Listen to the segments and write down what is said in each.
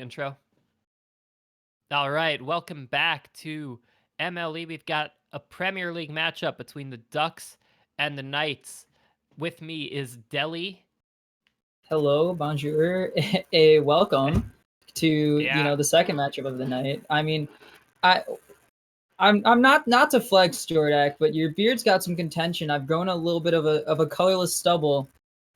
intro. All right, welcome back to MLE. We've got a Premier League matchup between the Ducks and the Knights. With me is Deli. Hello, bonjour, welcome to Yeah. the second matchup of the night. I mean, I I'm not to flex, Jordak, but your beard's got some contention. I've grown a little bit of a colorless stubble.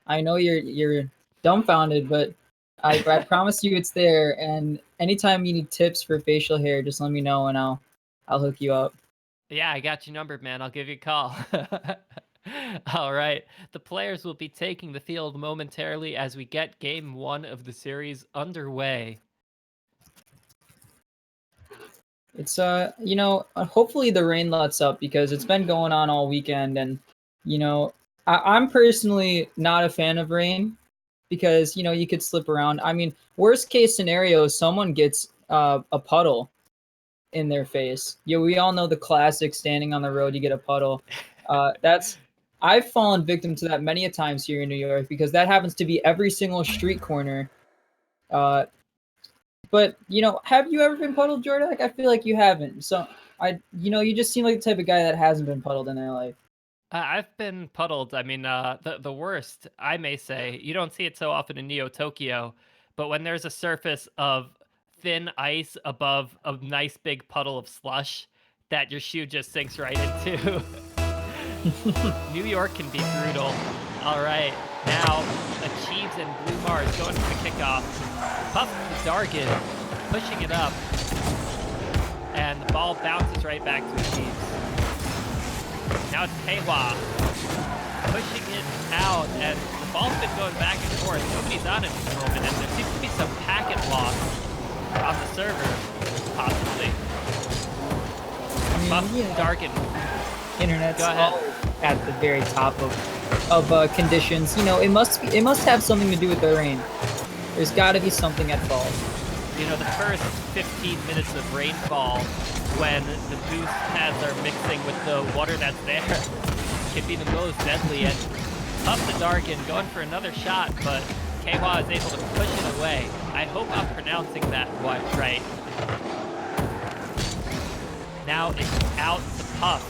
I know you're dumbfounded, but I promise you it's there. And anytime you need tips for facial hair, just let me know and I'll hook you up. Yeah, I got you numbered, man. I'll give you a call. All right. The players will be taking the field momentarily as we get game one of the series underway. It's hopefully the rain lets up because it's been going on all weekend, and I'm personally not a fan of rain because you could slip around. I mean, worst case scenario, someone gets a puddle in their face. Yeah, we all know the classic standing on the road, you get a puddle. That's I've fallen victim to that many a times here in New York because that happens to be every single street corner. Uh, but have you ever been puddled, Jordak? I feel like you haven't. So you just seem like the type of guy that hasn't been puddled in their life. I've been puddled. I mean, the worst, I may say. You don't see it so often in Neo Tokyo, but when there's a surface of thin ice above a nice big puddle of slush that your shoe just sinks right into. New York can be brutal. All right, now Achieves and Blue Mars going for the kickoff. Puff to Dargan, pushing it up, and the ball bounces right back to Achieves. Now it's Keiwa pushing it out, and the ball's been going back and forth. Nobody's on it at the moment, and there seems to be some packet loss on the server, possibly. Puff Dargan. Internet's always at the very top of conditions. It must have something to do with the rain. There's got to be something at fault. The first 15 minutes of rainfall, when the boost pads are mixing with the water that's there, can be the most deadly. And up the Dargan, going for another shot, but Keiwa is able to push it away. I hope I'm pronouncing that right. Now it's out to Puff.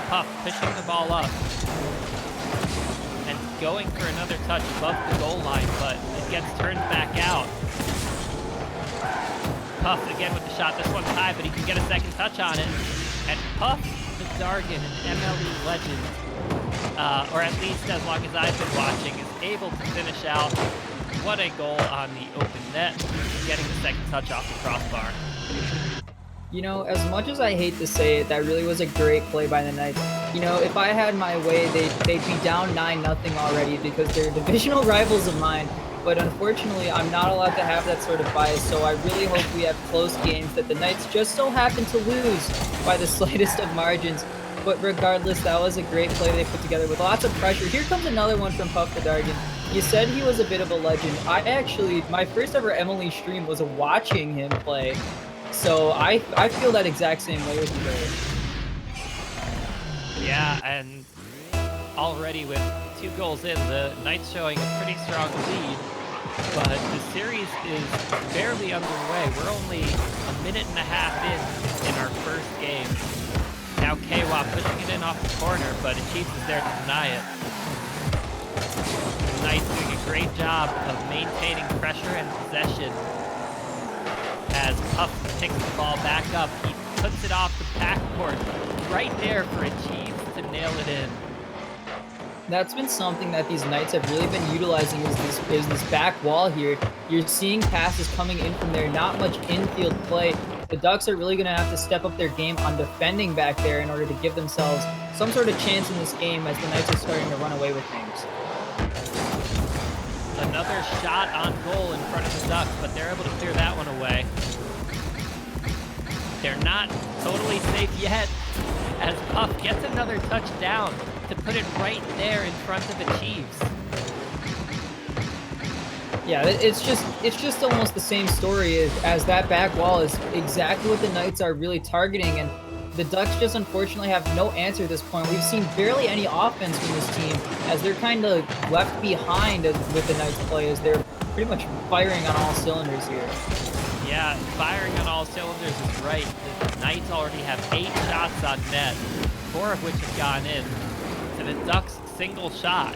Puff pushing the ball up and going for another touch above the goal line, but it gets turned back out. Puff again with the shot. This one's high, but he can get a second touch on it. And Puff the Dargan, an MLE legend, or at least as long as I've been watching, is able to finish out. What a goal on the open net, getting the second touch off the crossbar. As much as I hate to say it, that really was a great play by the Knights. If I had my way, they'd be down 9-0 already because they're divisional rivals of mine. But unfortunately, I'm not allowed to have that sort of bias, so I really hope we have close games that the Knights just so happen to lose by the slightest of margins. But regardless, that was a great play they put together with lots of pressure. Here comes another one from Puff the Dargan. You said he was a bit of a legend. My first ever MLE stream was watching him play. So I feel that exact same way with you, Yeah, and already with 2 goals in, the Knights showing a pretty strong lead. But the series is barely underway. We're only a minute and a half in our first game. Now Keiwa pushing it in off the corner, but Achieves is there to deny it. The Knights doing a great job of maintaining pressure and possession. As Puff picks the ball back up, he puts it off the backboard, right there for Achieves to nail it in. That's been something that these Knights have really been utilizing is this back wall here. You're seeing passes coming in from there, not much infield play. The Ducks are really going to have to step up their game on defending back there in order to give themselves some sort of chance in this game as the Knights are starting to run away with things. Another shot on goal in front of the Ducks, but they're able to clear that one away. They're not totally safe yet, as Puff gets another touchdown to put it right there in front of Achieves. Yeah, it's just almost the same story as that back wall is exactly what the Knights are really targeting, and the Ducks just unfortunately have no answer at this point. We've seen barely any offense from this team as they're kind of left behind with the Knights play as they're pretty much firing on all cylinders here. Yeah, firing on all cylinders is right. The Knights already have 8 shots on net, 4 of which have gone in. To the Ducks' single shot.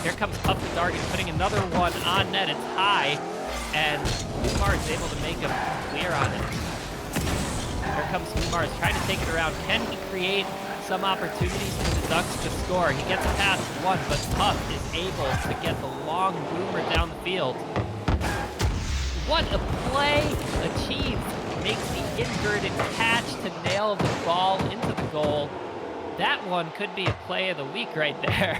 Here comes Puff the Dargan putting another one on net. It's high, and Lumar is able to make a clear on it. Here comes Lumar trying to take it around. Can he create some opportunities for the Ducks to score? He gets past one, but Puff is able to get the long boomer down the field. What a play achieved. Makes the inverted catch to nail the ball into the goal. That one could be a play of the week right there.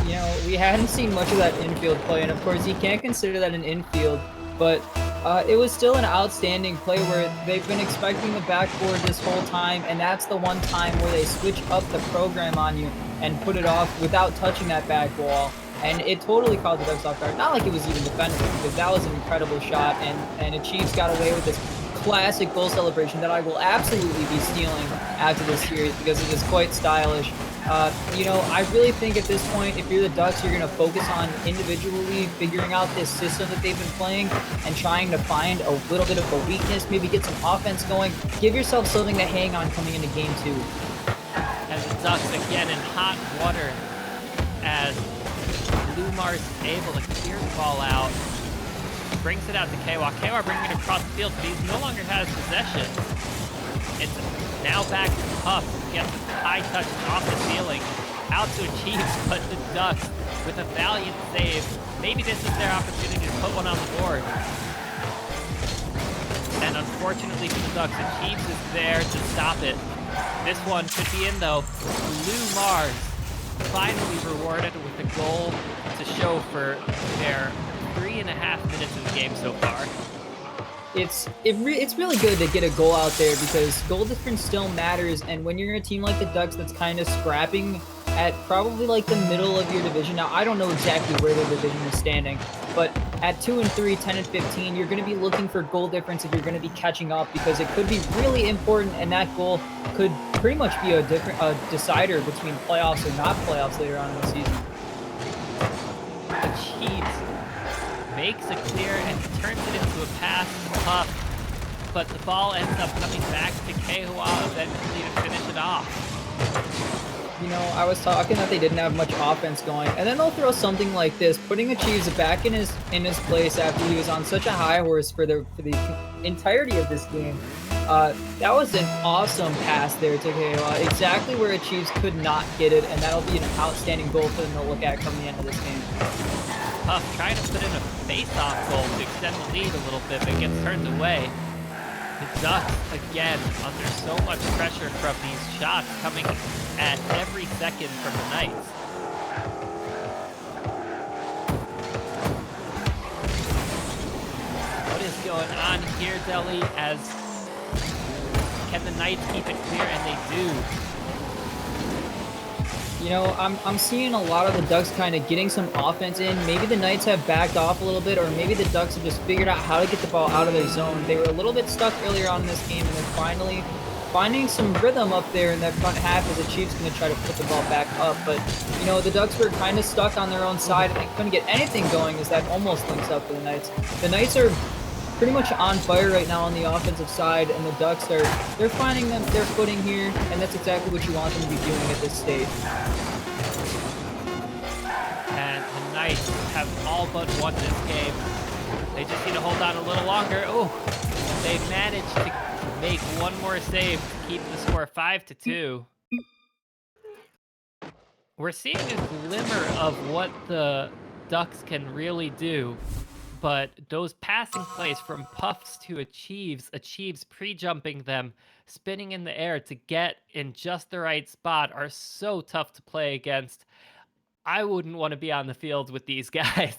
You know, we hadn't seen much of that infield play, and of course you can't consider that an infield, but it was still an outstanding play where they've been expecting the backboard this whole time, and that's the one time where they switch up the program on you and put it off without touching that back wall. And it totally caught the Ducks off guard. Not like it was even defendable, because that was an incredible shot, and the Chiefs got away with this classic goal celebration that I will absolutely be stealing after this series because it is quite stylish. You know, I really think at this point, if you're the Ducks, you're going to focus on individually figuring out this system that they've been playing and trying to find a little bit of a weakness, maybe get some offense going. Give yourself something to hang on coming into game 2. And the Ducks again in hot water as Lumar is able to clear the ball out. Brings it out to Kwa. Kwa bringing it across the field, but he no longer has possession. It's now back to Puff. Gets the high touch off the ceiling. Out to Achieves, but the Ducks with a valiant save. Maybe this is their opportunity to put one on the board. And unfortunately for the Ducks, Achieves is there to stop it. This one could be in though. Blue Mars finally rewarded with a goal to show for their 3.5 minutes of the game so far. It's really good to get a goal out there because goal difference still matters, and when you're in a team like the Ducks that's kind of scrapping at probably like the middle of your division. Now, I don't know exactly where the division is standing, but at 2 and 3, 10 and 15, you're going to be looking for goal difference if you're going to be catching up because it could be really important, and that goal could pretty much be a decider between playoffs or not playoffs later on in the season. Achieves makes a clear and turns it into a pass to Puff, but the ball ends up coming back to Kehua eventually to finish it off. You know, I was talking that they didn't have much offense going, and then they'll throw something like this, putting Achieves back in his place after he was on such a high horse for the entirety of this game. That was an awesome pass there to Kehua, exactly where Achieves could not get it, and that'll be an outstanding goal for them to look at coming the end of this game. Puff trying to put in a face-off goal to extend the lead a little bit, but gets turned away. The Ducks, again, under so much pressure from these shots coming at every second from the Knights. What is going on here, Deli, as can the Knights keep it clear? And they do. You know, I'm seeing a lot of the Ducks kind of getting some offense in. Maybe the Knights have backed off a little bit, or maybe the Ducks have just figured out how to get the ball out of their zone. They were a little bit stuck earlier on in this game, and they're finally finding some rhythm up there in that front half as the Chiefs going to try to put the ball back up. But, you know, the Ducks were kind of stuck on their own side, and they couldn't get anything going as that almost links up for the Knights. The Knights are pretty much on fire right now on the offensive side, and the Ducks they're finding their footing here, and that's exactly what you want them to be doing at this stage. And the Knights have all but won this game. They just need to hold on a little longer. Oh, they managed to make one more save to keep the score 5-2. We're seeing a glimmer of what the Ducks can really do. But those passing plays from Puffs to Achieves pre-jumping them, spinning in the air to get in just the right spot are so tough to play against. I wouldn't want to be on the field with these guys.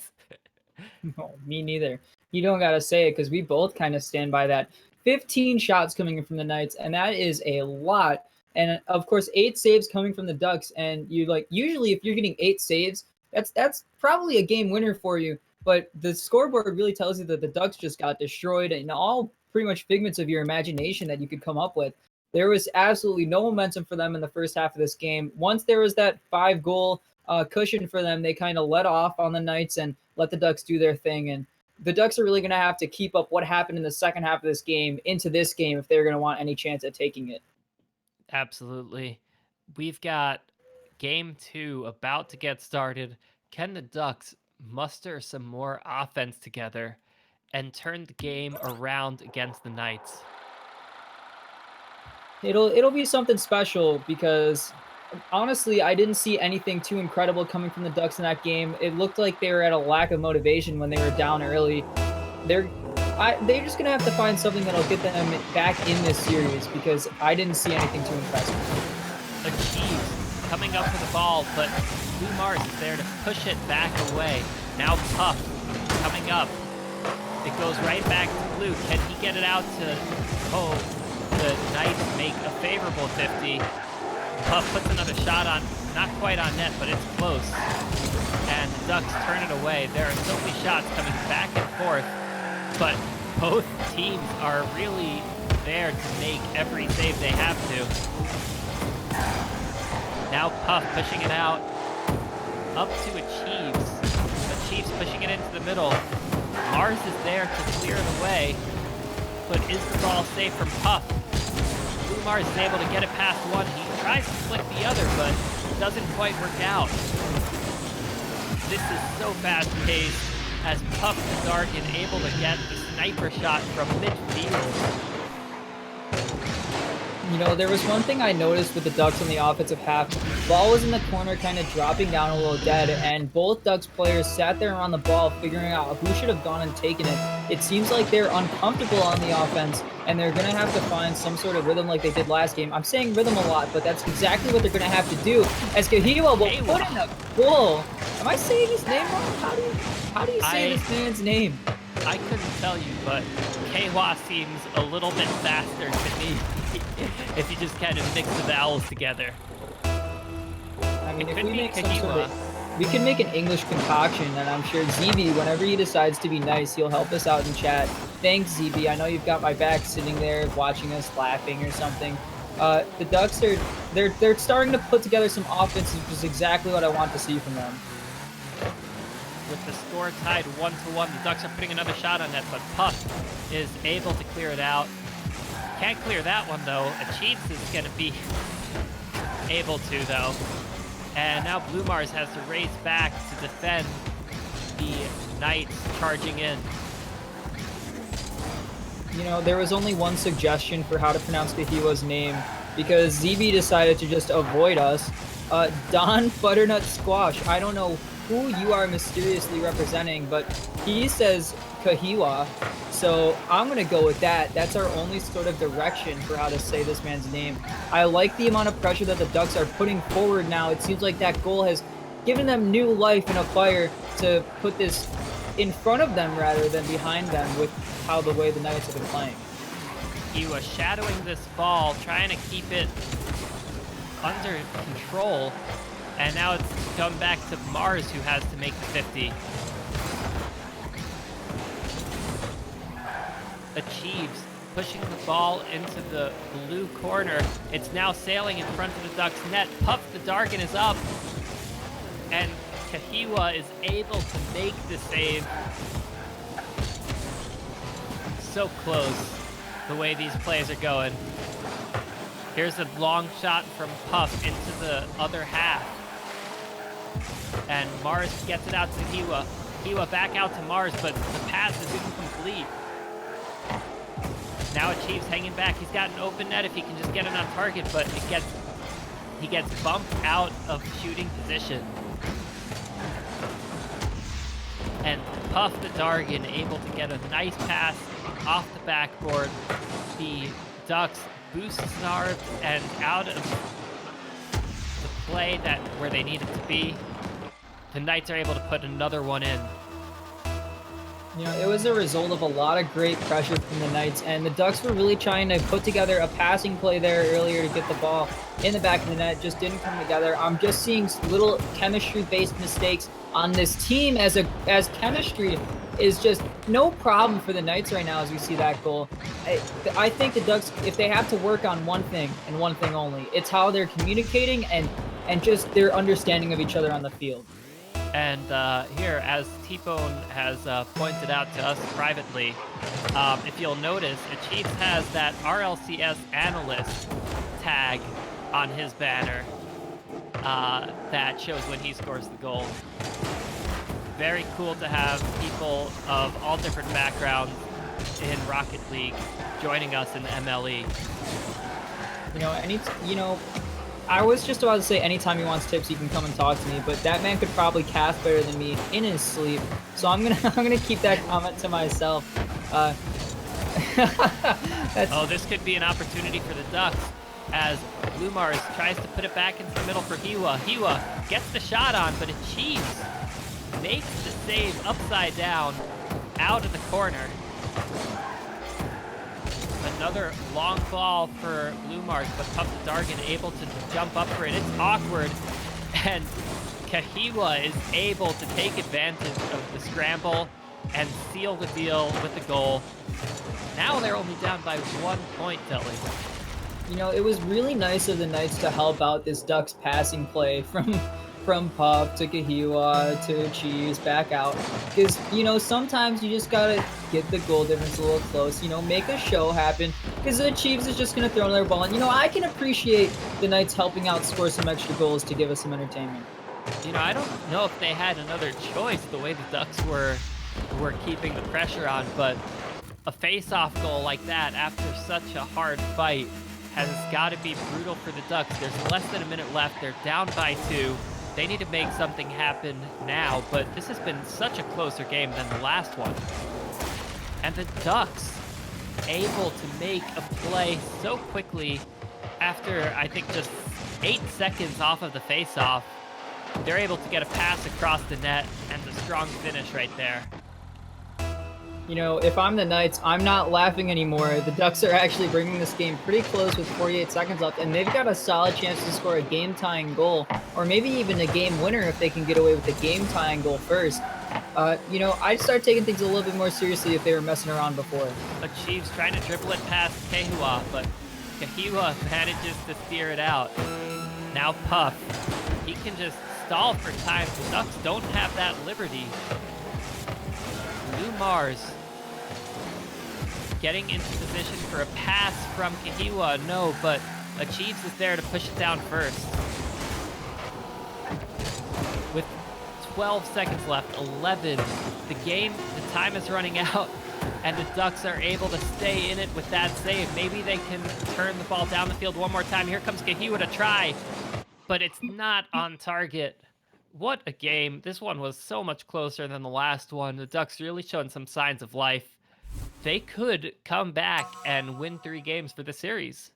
No, me neither. You don't got to say it because we both kind of stand by that. 15 shots coming in from the Knights, and that is a lot. And of course, 8 saves coming from the Ducks. And usually if you're getting 8 saves, that's probably a game winner for you. But the scoreboard really tells you that the Ducks just got destroyed, and all pretty much figments of your imagination that you could come up with. There was absolutely no momentum for them in the first half of this game. Once there was that 5-goal cushion for them, they kind of let off on the Knights and let the Ducks do their thing. And the Ducks are really going to have to keep up what happened in the second half of this game into this game if they're going to want any chance at taking it. Absolutely. We've got game 2 about to get started. Can the Ducks muster some more offense together and turn the game around against the Knights? It'll be something special because honestly, I didn't see anything too incredible coming from the Ducks in that game. It looked like they were at a lack of motivation when they were down early. They're they're just gonna have to find something that'll get them back in this series because I didn't see anything too impressive. The Chiefs coming up for the ball, but Blue Mars is there to push it back away. Now Puff coming up. It goes right back to Blue. Can he get it out to... Oh, the Knights make a favorable 50. Puff puts another shot on, not quite on net, but it's close. And the Ducks turn it away. There are so many shots coming back and forth, but both teams are really there to make every save they have to. Now Puff pushing it out, up to Achieves. Achieves pushing it into the middle. Mars is there to clear it away, but is the ball safe from Puff? Blue Mars is able to get it past one. He tries to flick the other, but doesn't quite work out. This is so fast-paced as Puff the Darkin able to get the sniper shot from midfield. You know, there was one thing I noticed with the Ducks in the offensive half. Ball was in the corner, kind of dropping down a little dead, and both Ducks players sat there around the ball, figuring out who should have gone and taken it. It seems like they're uncomfortable on the offense, and they're going to have to find some sort of rhythm like they did last game. I'm saying rhythm a lot, but that's exactly what they're going to have to do. As Kahiwa will put in a goal. Am I saying his name wrong? How do you say this man's name? I couldn't tell you, but Keiwa seems a little bit faster to me if you just kind of mix the vowels together. I mean, if we make some sort of, we can make an English concoction, and I'm sure ZB, whenever he decides to be nice, he'll help us out in chat. Thanks, ZB. I know you've got my back sitting there watching us laughing or something. The Ducks are they're starting to put together some offense, which is exactly what I want to see from them. With the score tied 1-1, the Ducks are putting another shot on net, but Puff is able to clear it out. Can't clear that one, though. Achieves is going to be able to, though. And now Blue Mars has to race back to defend the Knights charging in. You know, there was only one suggestion for how to pronounce Kahiwa's name, because ZB decided to just avoid us. Don Butternut Squash. I don't know who you are mysteriously representing, but he says Kahiwa, so I'm gonna go with that. That's our only sort of direction for how to say this man's name. I like the amount of pressure that the Ducks are putting forward now. It seems like that goal has given them new life and a fire to put this in front of them rather than behind them with how the way the Knights have been playing. He was shadowing this ball, trying to keep it under control, and now it's come back to Mars, who has to make the 50. Achieves pushing the ball into the blue corner. It's now sailing in front of the Ducks net. Puff the Darkin is up, and Kahiwa is able to make the save. So close, the way these plays are going. Here's a long shot from Puff into the other half. And Mars gets it out to Kahiwa. Kahiwa back out to Mars, but the pass is incomplete. Now Achieves hanging back. He's got an open net if he can just get it on target, but he gets bumped out of shooting position. And Puff the Dargan able to get a nice pass off the backboard. The Ducks boost snarved and out of the play where they needed to be. The Knights are able to put another one in. You know, it was a result of a lot of great pressure from the Knights, and the Ducks were really trying to put together a passing play there earlier to get the ball in the back of the net. Just didn't come together. I'm just seeing little chemistry-based mistakes on this team as chemistry is just no problem for the Knights right now as we see that goal. I think the Ducks, if they have to work on one thing and one thing only, it's how they're communicating and just their understanding of each other on the field. And here, as T-Bone has pointed out to us privately, if you'll notice, Achieves has that RLCS analyst tag on his banner that shows when he scores the goal. Very cool to have people of all different backgrounds in Rocket League joining us in the MLE. I was just about to say anytime he wants tips, he can come and talk to me, but that man could probably cast better than me in his sleep. So I'm gonna keep that comment to myself. Oh, this could be an opportunity for the Ducks as Blue Mars tries to put it back into the middle for Hiwa. Hiwa gets the shot on, but Achieves makes the save upside down out of the corner. Another long ball for Blue Mars, but Puff the Dargan able to jump up for it. It's awkward, and Kahiwa is able to take advantage of the scramble and seal the deal with the goal. Now they're only down by 1 point, Telly. It was really nice of the Knights to help out this Ducks passing play from Puff to Kahiwa to Cheese back out. Because, sometimes you just gotta get the goal difference a little close, make a show happen. Because the Chiefs is just gonna throw another ball. And, I can appreciate the Knights helping out score some extra goals to give us some entertainment. I don't know if they had another choice the way the Ducks were keeping the pressure on, but a face-off goal like that after such a hard fight has got to be brutal for the Ducks. There's less than a minute left. They're down by 2. They need to make something happen now, but this has been such a closer game than the last one. And the Ducks able to make a play so quickly after, I think, just 8 seconds off of the face-off. They're able to get a pass across the net and a strong finish right there. If I'm the Knights, I'm not laughing anymore. The Ducks are actually bringing this game pretty close with 48 seconds left, and they've got a solid chance to score a game-tying goal, or maybe even a game winner if they can get away with the game-tying goal first. I'd start taking things a little bit more seriously if they were messing around before. Achieves trying to dribble it past Kahiwa, but Kahiwa manages to steer it out. Now Puff, he can just stall for time. The Ducks don't have that liberty. Blue Mars getting into position for a pass from Kahiwa. No, but Achieves is there to push it down first. With 12 seconds left, 11. The time is running out, and the Ducks are able to stay in it with that save. Maybe they can turn the ball down the field one more time. Here comes Kahiwa to try, but it's not on target. What a game. This one was so much closer than the last one. The Ducks really showing some signs of life. They could come back and win 3 games for the series.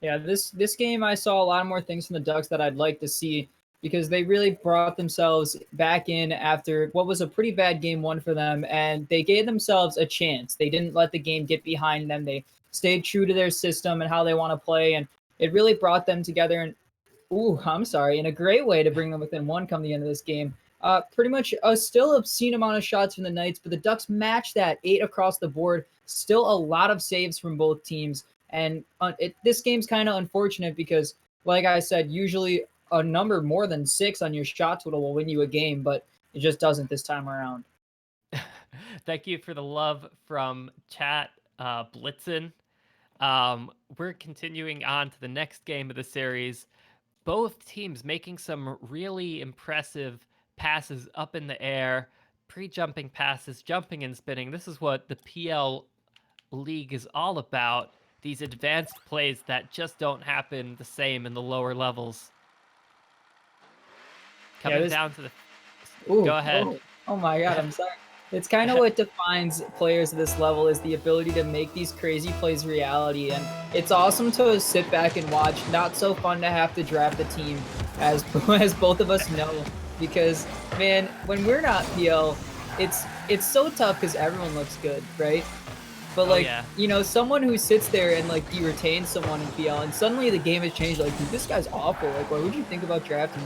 Yeah, this game I saw a lot more things from the Ducks that I'd like to see, because they really brought themselves back in after what was a pretty bad game 1 for them, and they gave themselves a chance. They didn't let the game get behind them. They stayed true to their system and how they want to play, and it really brought them together in a great way to bring them within 1 come the end of this game. Pretty much a still obscene amount of shots from the Knights, but the Ducks matched that 8 across the board. Still a lot of saves from both teams. And this game's kind of unfortunate because, like I said, usually a number more than 6 on your shot total will win you a game, but it just doesn't this time around. Thank you for the love from chat, Blitzen. We're continuing on to the next game of the series. Both teams making some really impressive passes up in the air, pre-jumping passes, jumping and spinning. This is what the PL League is all about. These advanced plays that just don't happen the same in the lower levels. Coming down to the... Go ahead. Oh my god, I'm sorry. It's kind of what defines players at this level, is the ability to make these crazy plays reality. And it's awesome to sit back and watch. Not so fun to have to draft a team, as both of us know. Because, man, when we're not PL, it's so tough because everyone looks good, right? But someone who sits there and you retain someone in PL and suddenly the game has changed. Like, this guy's awful. Like, what would you think about drafting?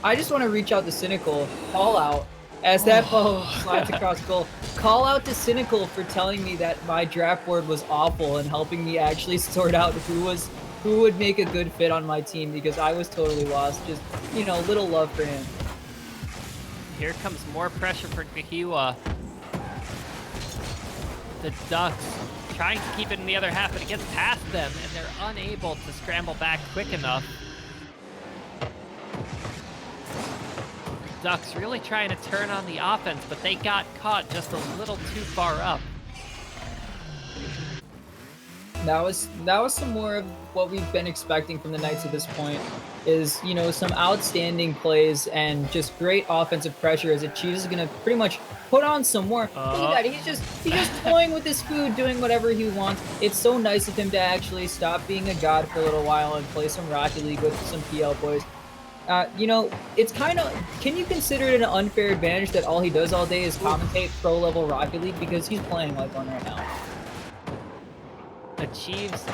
I just want to reach out to Cynical, call out as that ball slides across goal. Call out to Cynical for telling me that my draft board was awful and helping me actually sort out who would make a good fit on my team, because I was totally lost. Just, little love for him. Here comes more pressure for Kahiwa. The Ducks trying to keep it in the other half, but it gets past them, and they're unable to scramble back quick enough. Ducks really trying to turn on the offense, but they got caught just a little too far up. That was some more of what we've been expecting from the Knights at this point. Is, you know, some outstanding plays and just great offensive pressure as Achievs is gonna pretty much put on some more. Look at that, he's just toying with his food, doing whatever he wants. It's so nice of him to actually stop being a god for a little while and play some Rocket League with some PL boys. You know, it's kind of, can you consider it an unfair advantage that all he does all day is commentate pro-level Rocket League, because he's playing like one right now? Achieves,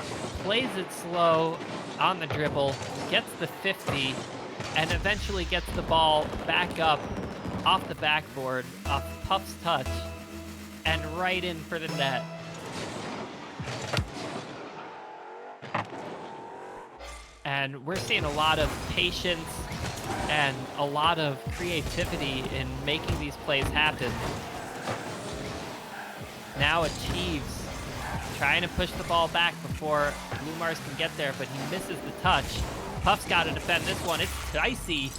plays it slow on the dribble, gets the 50, and eventually gets the ball back up off the backboard, off Puff's touch, and right in for the net. And we're seeing a lot of patience and a lot of creativity in making these plays happen. Now Achieves trying to push the ball back before Blue Mars can get there, but he misses the touch. Puff's got to defend this one. It's dicey,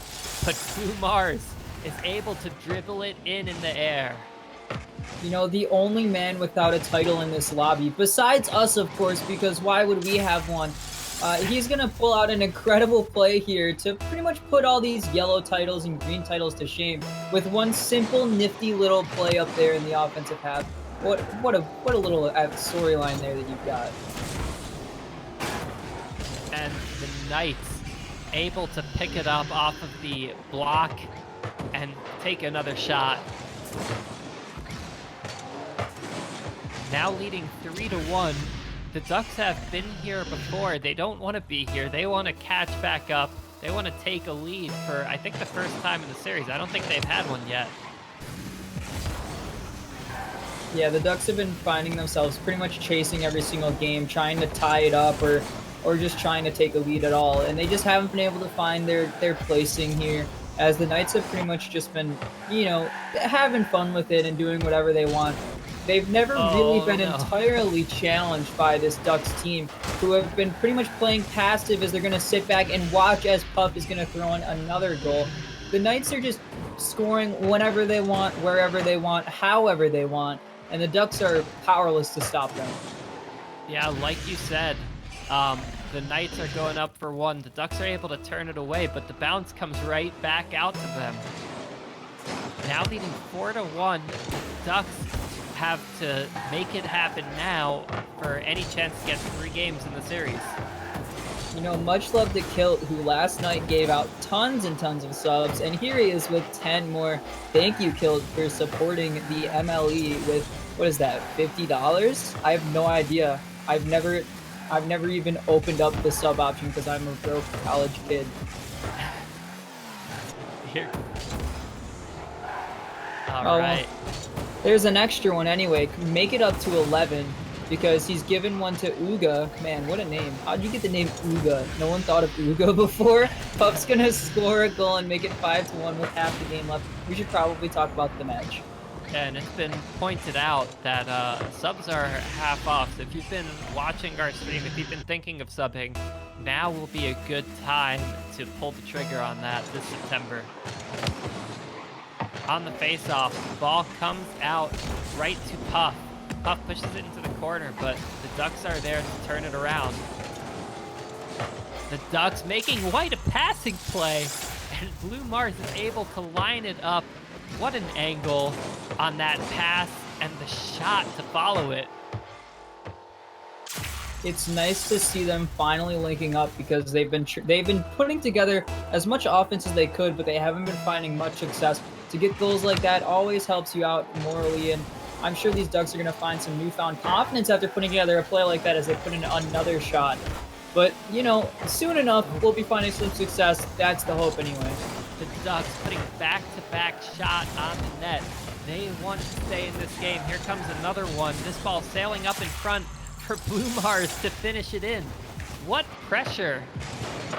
but Blue Mars is able to dribble it in the air. You know, the only man without a title in this lobby, besides us, of course, because why would we have one? He's going to pull out an incredible play here to pretty much put all these yellow titles and green titles to shame with one simple, nifty little play up there in the offensive half. What a little storyline there that you've got. And the Knights able to pick it up off of the block and take another shot. Now leading 3-1. The Ducks have been here before. They don't want to be here. They want to catch back up. They want to take a lead for, I think, the first time in the series. I don't think they've had one yet. Yeah, the Ducks have been finding themselves pretty much chasing every single game, trying to tie it up or just trying to take a lead at all. And they just haven't been able to find their placing here, as the Knights have pretty much just been, you know, having fun with it and doing whatever they want. They've never really been entirely challenged by this Ducks team, who have been pretty much playing passive as they're going to sit back and watch as Puff is going to throw in another goal. The Knights are just scoring whenever they want, wherever they want, however they want, and the Ducks are powerless to stop them. Yeah, like you said, the Knights are going up for one. The Ducks are able to turn it away, but the bounce comes right back out to them. Now leading 4-1, the Ducks have to make it happen now for any chance to get 3 games in the series. You know, much love to Kilt, who last night gave out tons and tons of subs, and here he is with 10 more. Thank you, Kilt, for supporting the MLE with, what is that, $50? I have no idea. I've never even opened up the sub option because I'm a broke college kid. Here. All right. There's an extra one anyway. Make it up to 11 because he's given one to Uga. Man, what a name. How'd you get the name Uga? No one thought of Uga before? Puff's gonna score a goal and make it 5-1 with half the game left. We should probably talk about the match. And it's been pointed out that subs are half off. So if you've been watching our stream, if you've been thinking of subbing, now will be a good time to pull the trigger on that this September. On the face-off, the ball comes out right to Puff. Puff pushes it into the corner, but the Ducks are there to turn it around. The Ducks making White a passing play, and Blue Mars is able to line it up. What an angle on that pass and the shot to follow it. It's nice to see them finally linking up because they've been putting together as much offense as they could, but they haven't been finding much success. To get goals like that always helps you out morally, and I'm sure these Ducks are going to find some newfound confidence after putting together a play like that as they put in another shot. But, you know, soon enough, we'll be finding some success. That's the hope anyway. The Ducks putting back-to-back shot on the net. They want to stay in this game. Here comes another one. This ball sailing up in front for Blue Mars to finish it in. What pressure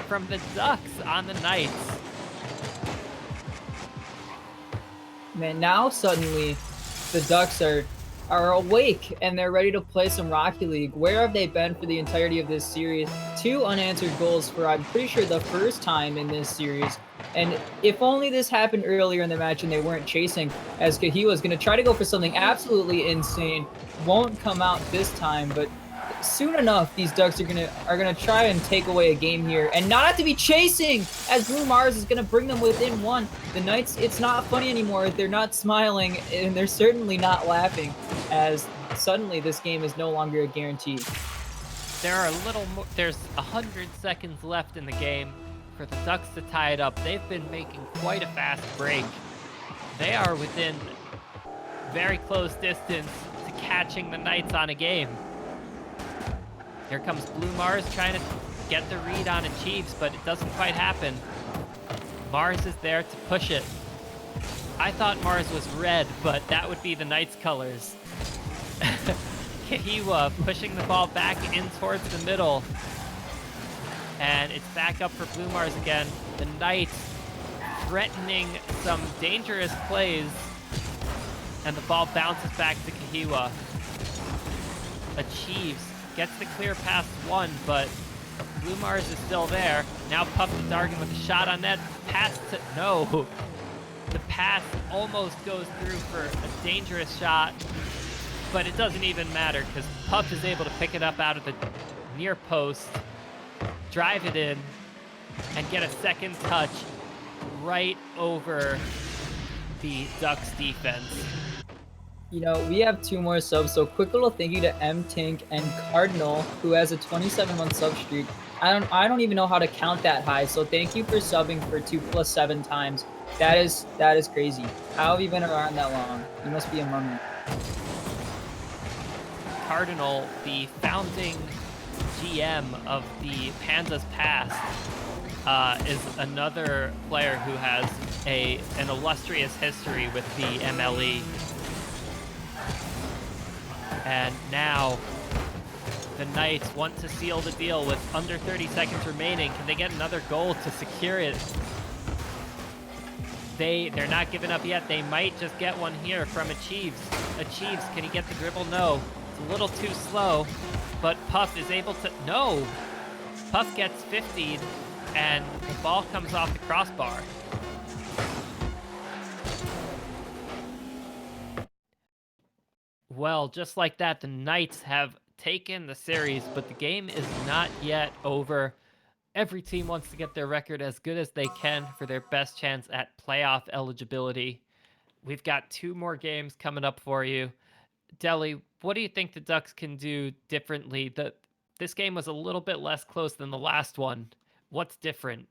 from the Ducks on the Knights. Man, now suddenly the Ducks are awake and they're ready to play some Rocket League. Where have they been for the entirety of this series? 2 unanswered goals for, I'm pretty sure, the first time in this series. And if only this happened earlier in the match and they weren't chasing, as Kahia was going to try to go for something absolutely insane. Won't come out this time, but soon enough, these Ducks are gonna try and take away a game here and not have to be chasing, as Blue Mars is gonna bring them within 1. The Knights, it's not funny anymore. They're not smiling, and they're certainly not laughing, as suddenly this game is no longer a guarantee. There are a little more. There's 100 seconds left in the game for the Ducks to tie it up. They've been making quite a fast break. They are within very close distance to catching the Knights on a game. Here comes Blue Mars trying to get the read on Achieves, but it doesn't quite happen. Mars is there to push it. I thought Mars was red, but that would be the Knights colors. Kahia pushing the ball back in towards the middle. And it's back up for Blue Mars again. The Knights threatening some dangerous plays. And the ball bounces back to Kahia. Achieves. Gets the clear past 1, but Blue Mars is still there. Now Puff the Dargan with a shot on net. Pass to... No. The pass almost goes through for a dangerous shot, but it doesn't even matter because Puff is able to pick it up out of the near post, drive it in, and get a second touch right over the Ducks defense. You know, we have 2 more subs, so quick little thank you to M Tink and Cardinal, who has a 27-month sub streak. I don't even know how to count that high, so thank you for subbing for 2 + 7 times. That is crazy. How have you been around that long? You must be a mummy. Cardinal, the founding GM of the Pandas Past, is another player who has an illustrious history with the MLE. And now the Knights want to seal the deal with under 30 seconds remaining. Can they get another goal to secure it? They're not giving up yet. They might just get one here from Achieves. Achieves, can he get the dribble? No. It's a little too slow, but Puff is able to... No! Puff gets 50'd, and the ball comes off the crossbar. Well, just like that, the Knights have taken the series, but the game is not yet over. Every team wants to get their record as good as they can for their best chance at playoff eligibility. We've got 2 more games coming up for you. Deli, what do you think the Ducks can do differently? This game was a little bit less close than the last one. What's different?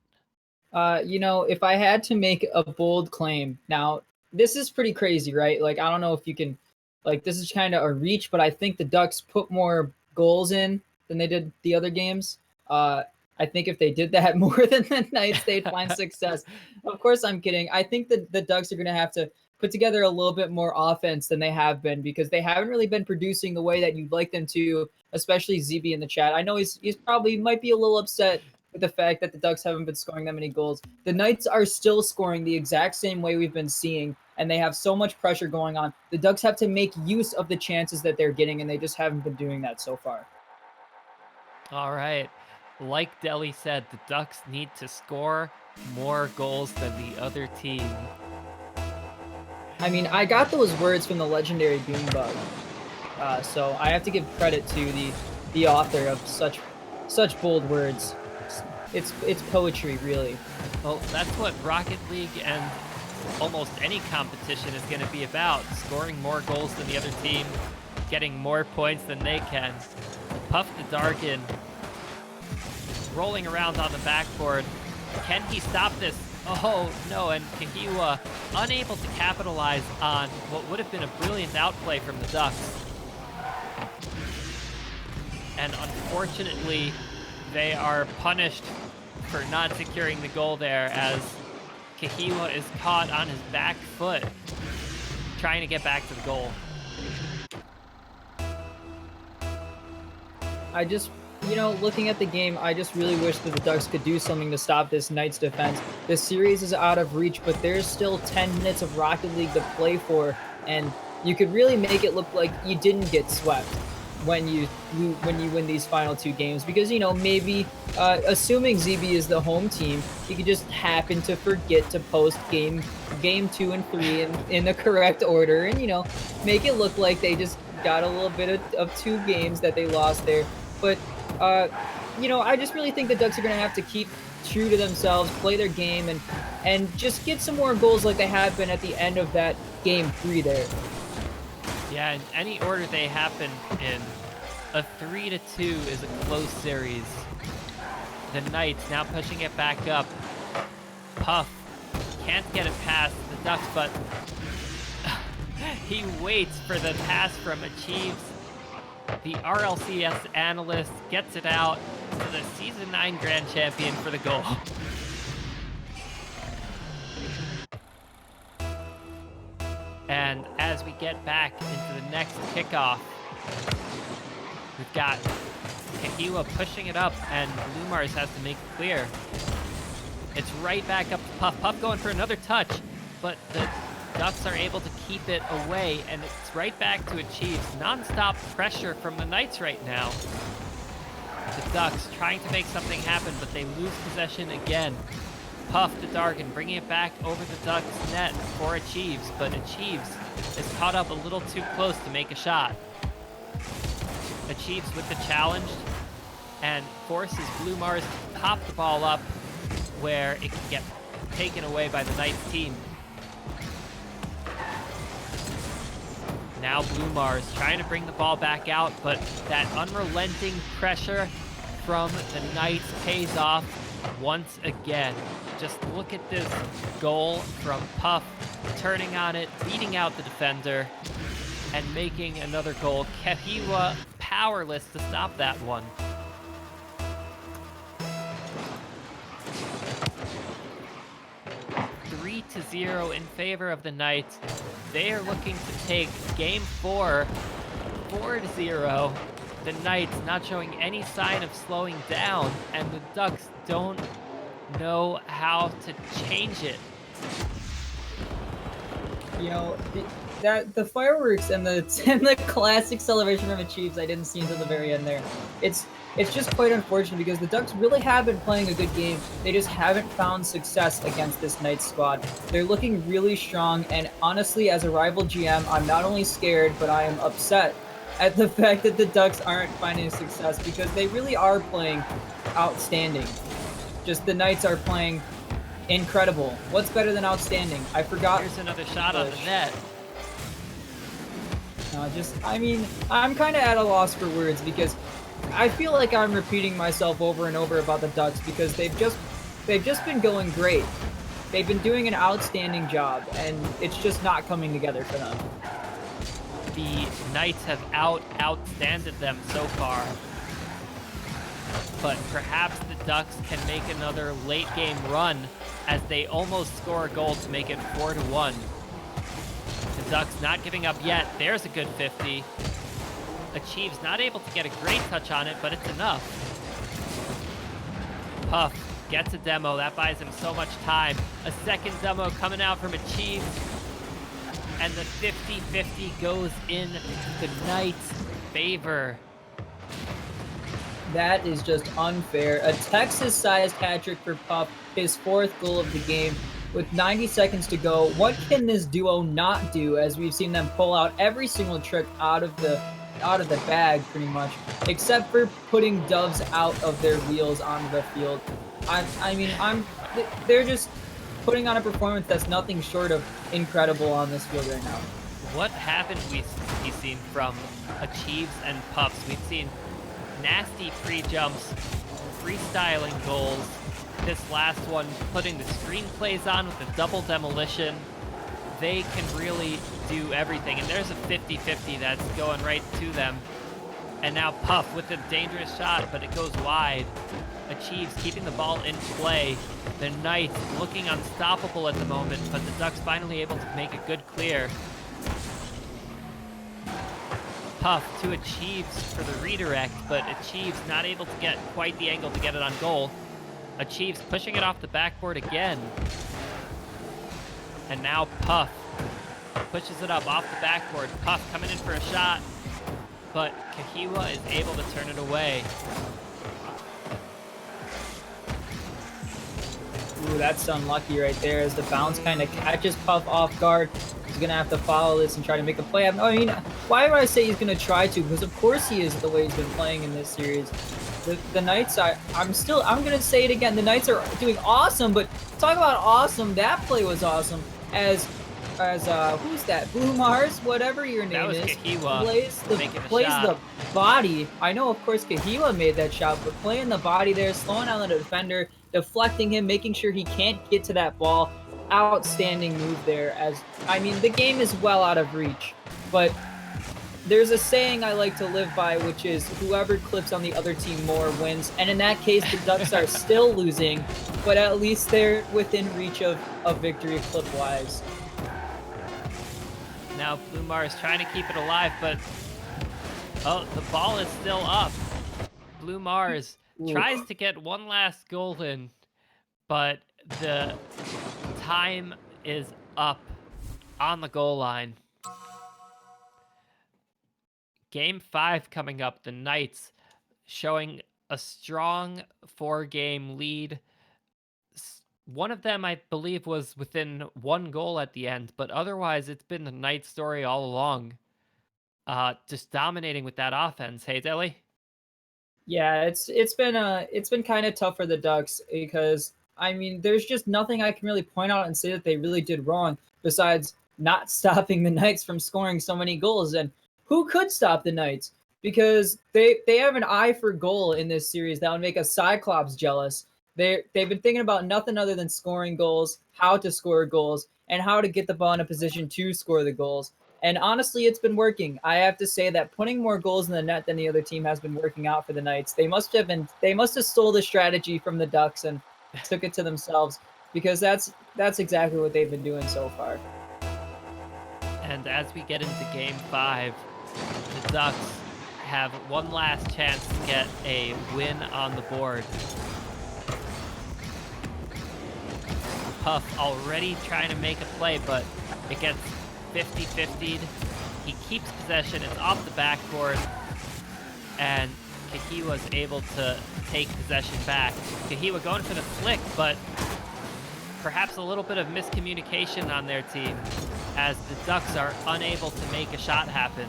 You know, if I had to make a bold claim, now, this is pretty crazy, right? Like, I don't know if you can... Like, this is kind of a reach, but I think the Ducks put more goals in than they did the other games. I think if they did that more than the Knights, they'd find success. Of course, I'm kidding. I think that the Ducks are going to have to put together a little bit more offense than they have been, because they haven't really been producing the way that you'd like them to, especially ZB in the chat. I know he's probably might be a little upset with the fact that the Ducks haven't been scoring that many goals. The Knights are still scoring the exact same way we've been seeing, and they have so much pressure going on. The Ducks have to make use of the chances that they're getting, and they just haven't been doing that so far. All right. Like Deli said, the Ducks need to score more goals than the other team. I mean, I got those words from the legendary Doombug, so I have to give credit to the author of such bold words. It's poetry, really. Well, that's what Rocket League and almost any competition is going to be about. Scoring more goals than the other team, getting more points than they can. Puff the Dargan rolling around on the backboard. Can he stop this? Oh, no, and Kahia unable to capitalize on what would have been a brilliant outplay from the Ducks. And unfortunately, they are punished for not securing the goal there, as Kahia is caught on his back foot trying to get back to the goal. you know, looking at the game, I just really wish that the Ducks could do something to stop this Knights defense. This series is out of reach, but there's still 10 minutes of Rocket League to play for, and you could really make it look like you didn't get swept when you win these final two games, because you know, maybe assuming ZB is the home team, he could just happen to forget to post game 2 and 3 in the correct order, and you know, make it look like they just got a little bit of two games that they lost there. But you know, I just really think the Ducks are going to have to keep true to themselves, play their game, and just get some more goals like they have been at the end of that game 3 there. Yeah, in any order they happen in, a 3-2 is a close series. The Knights now pushing it back up. Puff can't get it past the Ducks, but he waits for the pass from Achieves. The RLCS analyst gets it out to the Season 9 Grand Champion for the goal. And as we get back into the next kickoff, we've got Kahiwa pushing it up, and Blue Mars has to make it clear. It's right back up to Puff. Puff going for another touch, but the Ducks are able to keep it away, and it's right back to Achieves. Non-stop pressure from the Knights right now. The Ducks trying to make something happen, but they lose possession again. Puff to Dargan, bringing it back over the Ducks net for Achieves, but Achieves is caught up a little too close to make a shot. Achieves with the challenge and forces Blue Mars to pop the ball up where it can get taken away by the Knights team. Now Blue Mars trying to bring the ball back out, but that unrelenting pressure from the Knights pays off once again. Just look at this goal from Puff, turning on it, beating out the defender, and making another goal. Kahiwa powerless to stop that one. 3-0 in favor of the Knights. They are looking to take game 4, 4-0. The Knights not showing any sign of slowing down, and the Ducks don't know how to change it. You know, the fireworks and the classic celebration from Achieves I didn't see until the very end there. It's just quite unfortunate because the Ducks really have been playing a good game. They just haven't found success against this Knights squad. They're looking really strong, and honestly, as a rival GM, I'm not only scared, but I am upset at the fact that the Ducks aren't finding success, because they really are playing outstanding. Just the Knights are playing incredible. What's better than outstanding? I forgot. Here's another shot on the net. I mean, I'm kind of at a loss for words, because I feel like I'm repeating myself over and over about the Ducks, because they've just been going great. They've been doing an outstanding job, and it's just not coming together for them. The Knights have outstanded them so far. But perhaps the Ducks can make another late game run as they almost score a goal to make it 4-1. The Ducks not giving up yet. There's a good 50. Achieves not able to get a great touch on it, but it's enough. Puff gets a demo. That buys him so much time. A second demo coming out from Achieves. And the 50-50 goes in the Knights' favor. That is just unfair. A Texas-sized hat-trick for Puff, his 4th goal of the game. With 90 seconds to go, what can this duo not do, as we've seen them pull out every single trick out of the bag, pretty much, except for putting Doves out of their wheels onto the field. They're just putting on a performance that's nothing short of incredible on this field right now. What haven't we seen from Achieves and Puffs? We've seen nasty pre-jumps, freestyling goals. This last one putting the screenplays on with a double demolition. They can really do everything. And there's a 50-50 that's going right to them. And now Puff with a dangerous shot, but it goes wide. Achieves keeping the ball in play. The Knights looking unstoppable at the moment, but the Ducks finally able to make a good clear. Puff to Achieves for the redirect, but Achieves not able to get quite the angle to get it on goal. Achieves pushing it off the backboard again. And now Puff pushes it up off the backboard. Puff coming in for a shot, but Kahiwa is able to turn it away. Ooh, that's unlucky right there as the bounce kind of catches Puff off guard. He's going to have to follow this and try to make a play. I mean, why would I say he's going to try to? Because of course he is, the way he's been playing in this series. The Knights, I'm going to say it again. The Knights are doing awesome, but talk about awesome. That play was awesome as who's that? Blue Mars, whatever your name is. Kahiwa plays the body. I know, of course, Kahiwa made that shot, but playing the body there, slowing down the defender, deflecting him, making sure he can't get to that ball. Outstanding move there. I mean, the game is well out of reach, but there's a saying I like to live by, which is whoever clips on the other team more wins. And in that case, the Ducks are still losing, but at least they're within reach of victory clip-wise. Now Blue Mars trying to keep it alive, but the ball is still up. Blue Mars tries to get one last goal in, but the time is up on the goal line. Game 5 coming up. The Knights showing a strong 4-game lead. One of them, I believe, was within 1 goal at the end, but otherwise it's been the Knights story all along. Just dominating with that offense. Hey, Deli? Yeah, it's been kind of tough for the Ducks because I mean, there's just nothing I can really point out and say that they really did wrong besides not stopping the Knights from scoring so many goals. And who could stop the Knights? Because they have an eye for goal in this series that would make a Cyclops jealous. They've been thinking about nothing other than scoring goals, how to score goals, and how to get the ball in a position to score the goals. And honestly, it's been working. I have to say that putting more goals in the net than the other team has been working out for the Knights. They must have stole the strategy from the Ducks and took it to themselves, because that's exactly what they've been doing so far. And as we get into Game 5, the Ducks have one last chance to get a win on the board. Puff already trying to make a play, but it gets 50-50'd. He keeps possession. It's off the backboard, and Kahiwa's able to take possession back. Kahiwa going for the flick, but perhaps a little bit of miscommunication on their team as the Ducks are unable to make a shot happen.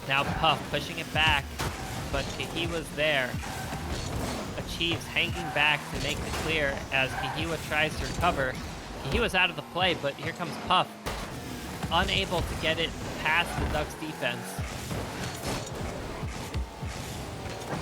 Now Puff pushing it back, but Kahiwa's there. Achieves hanging back to make the clear as Kahiwa tries to recover. Kahiwa's out of the play, but here comes Puff, unable to get it past the Ducks defense.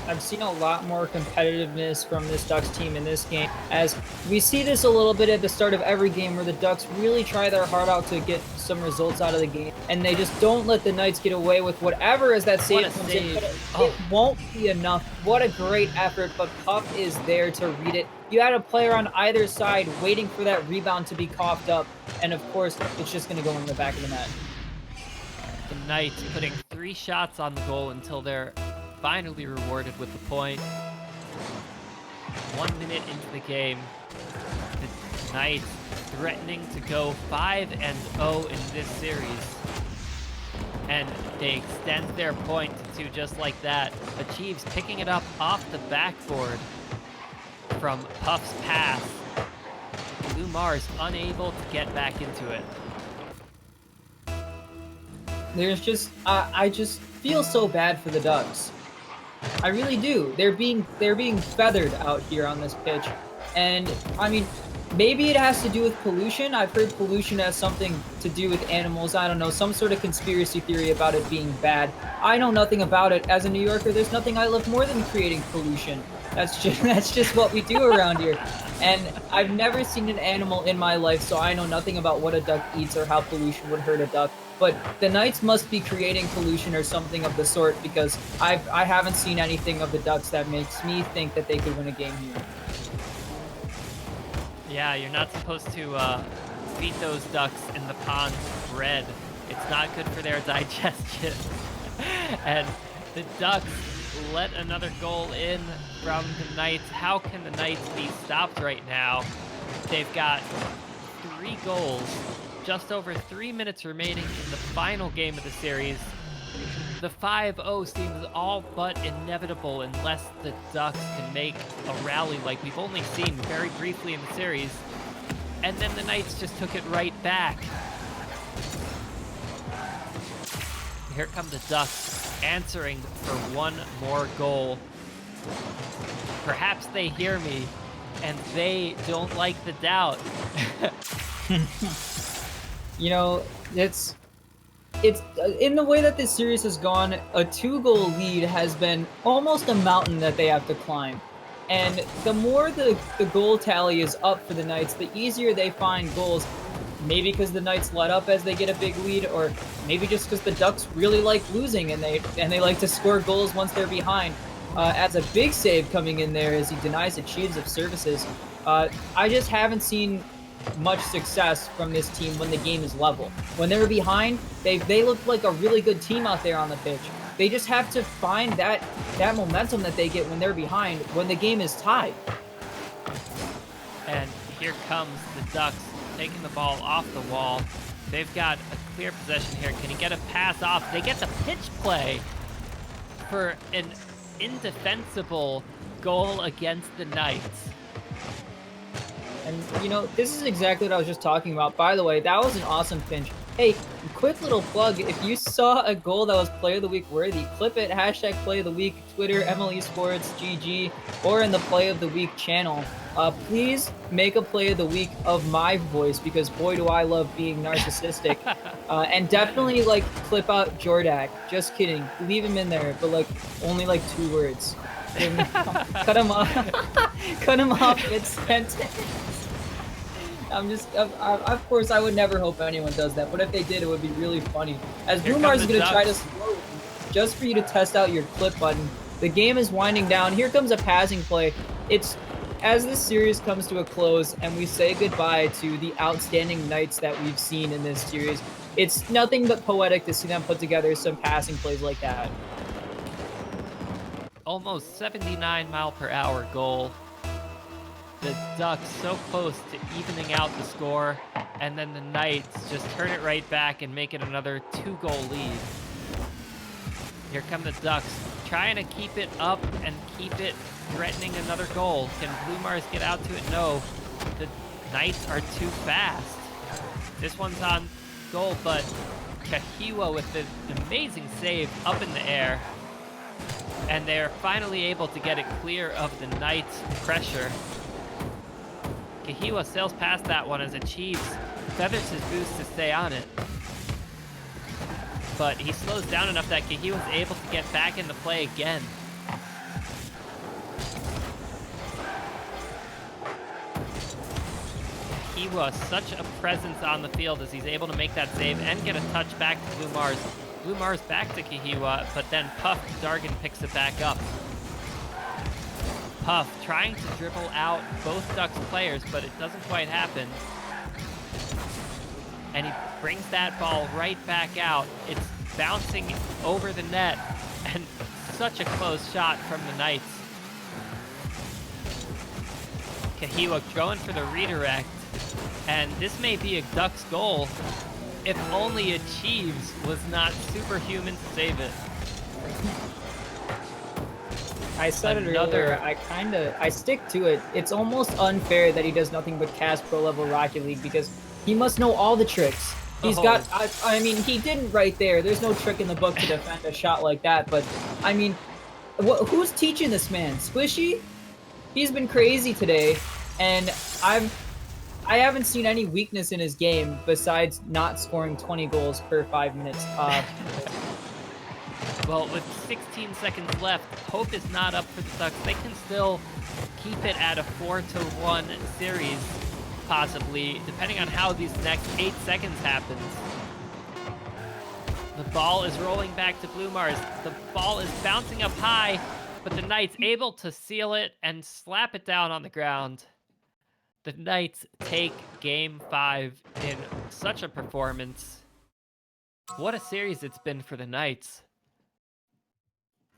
I've seen a lot more competitiveness from this Ducks team in this game, as we see this a little bit at the start of every game where the Ducks really try their heart out to get some results out of the game, and they just don't let the Knights get away with whatever as that save comes in. It won't be enough. What a great effort, but Puff is there to read it. You had a player on either side waiting for that rebound to be coughed up, and of course, it's just going to go in the back of the net. The Knights putting 3 shots on the goal until they're finally rewarded with the point. 1 minute into the game, the Knights threatening to go 5-0 in this series. And they extend their point to just like that. Achieves picking it up off the backboard from Puff's pass. Blue Mars unable to get back into it. There's just, I just feel so bad for the Ducks. I really do. They're being feathered out here on this pitch. And I mean, maybe it has to do with pollution. I've heard pollution has something to do with animals. I don't know, some sort of conspiracy theory about it being bad. I know nothing about it. As a New Yorker, there's nothing I love more than creating pollution. That's just what we do around here. And I've never seen an animal in my life, so I know nothing about what a duck eats or how pollution would hurt a duck. But the Knights must be creating pollution or something of the sort, because I haven't seen anything of the Ducks that makes me think that they could win a game here. Yeah, you're not supposed to feed those ducks in the pond bread. It's not good for their digestion. And the Ducks let another goal in from the Knights. How can the Knights be stopped right now? They've got 3 goals, just over 3 minutes remaining in the final game of the series. The 5-0 seems all but inevitable unless the Ducks can make a rally like we've only seen very briefly in the series. And then the Knights just took it right back. Here come the Ducks, answering for one more goal. Perhaps they hear me, and they don't like the doubt. You know, it's in the way that this series has gone, a 2-goal lead has been almost a mountain that they have to climb. And the more the goal tally is up for the Knights, the easier they find goals. Maybe because the Knights let up as they get a big lead, or maybe just because the Ducks really like losing and they like to score goals once they're behind. As a big save coming in there as he denies the Chiefs of services. I just haven't seen much success from this team when the game is level. When they're behind, they look like a really good team out there on the pitch. They just have to find that momentum that they get when they're behind when the game is tied. And here comes the Ducks taking the ball off the wall. They've got a clear possession here. Can he get a pass off? They get the pitch play for an indefensible goal against the Knights. And, you know, this is exactly what I was just talking about. By the way, that was an awesome pinch. Hey, quick little plug. If you saw a goal that was Player of the Week worthy, clip it, hashtag Play of the Week, Twitter, MLE Sports, GG, or in the Play of the Week channel. Please make a Play of the Week of my voice, because boy, do I love being narcissistic. And definitely, like, clip out Jordak. Just kidding. Leave him in there, but, like, only, like, 2 words. Cut him off. Cut him off mid-sentence. Of course, I would never hope anyone does that, but if they did, it would be really funny. As Boomar's is going to try to slow just for you to test out your clip button. The game is winding down. Here comes a passing play. It's as this series comes to a close and we say goodbye to the outstanding Knights that we've seen in this series. It's nothing but poetic to see them put together some passing plays like that. Almost 79-mile-per-hour goal. The Ducks so close to evening out the score, and then the Knights just turn it right back and make it another 2-goal lead. Here come the Ducks, trying to keep it up and keep it threatening another goal. Can Blue Mars get out to it? No. The Knights are too fast. This one's on goal, but Kahiwa with the amazing save up in the air. And they're finally able to get it clear of the Knights' pressure. Kahiwa sails past that one as Achieves feathers his boost to stay on it. But he slows down enough that Kahiwa's able to get back into play again. Kahiwa, such a presence on the field as he's able to make that save and get a touch back to Blue Mars. Blue Mars back to Kahiwa, but then Puff Dargan picks it back up. Puff trying to dribble out both Ducks players, but it doesn't quite happen. And he brings that ball right back out. It's bouncing over the net, and such a close shot from the Knights. Kahiwa going for the redirect, and this may be a Ducks goal if only Achieves was not superhuman to save it. I said it earlier, I stick to it. It's almost unfair that he does nothing but cast pro level Rocket League, because he must know all the tricks. He's got, I mean, he didn't right there. There's no trick in the book to defend a shot like that, but, I mean, who's teaching this man? Squishy? He's been crazy today, and I haven't seen any weakness in his game besides not scoring 20 goals per 5 minutes. Well, with 16 seconds left, hope is not up for the Ducks. They can still keep it at a 4-1 series, possibly, depending on how these next 8 seconds happens. The ball is rolling back to Blue Mars. The ball is bouncing up high, but the Knights able to seal it and slap it down on the ground. The Knights take Game 5 in such a performance. What a series it's been for the Knights.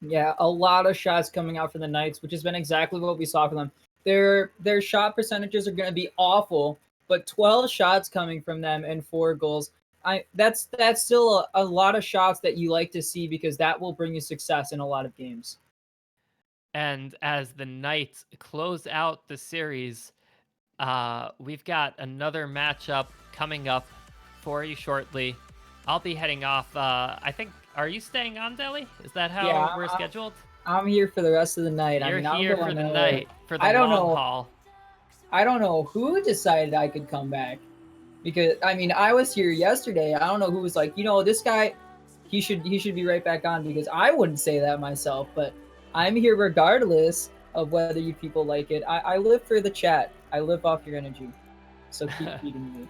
Yeah, a lot of shots coming out for the Knights, which has been exactly what we saw from them. Their shot percentages are going to be awful, but 12 shots coming from them and 4 goals. That's still a lot of shots that you like to see because that will bring you success in a lot of games. And as the Knights close out the series, we've got another matchup coming up for you shortly. I'll be heading off. I think, are you staying on, Delhi? Is that Yeah, how we're scheduled? I'm here for the rest of the night. I You're mean, I'm here for going the nowhere. night, for the I don't long know. haul. I don't know who decided I could come back because I mean I was here yesterday. I don't know who was like, this guy, he should be right back on because I wouldn't say that myself, but I'm here regardless of whether you people like it. I live for the chat. I live off your energy, so keep feeding me.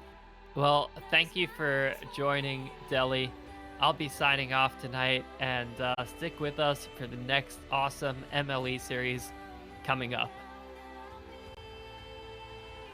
Well, thank you for joining, Delhi. I'll be signing off tonight, and stick with us for the next awesome MLE series coming up.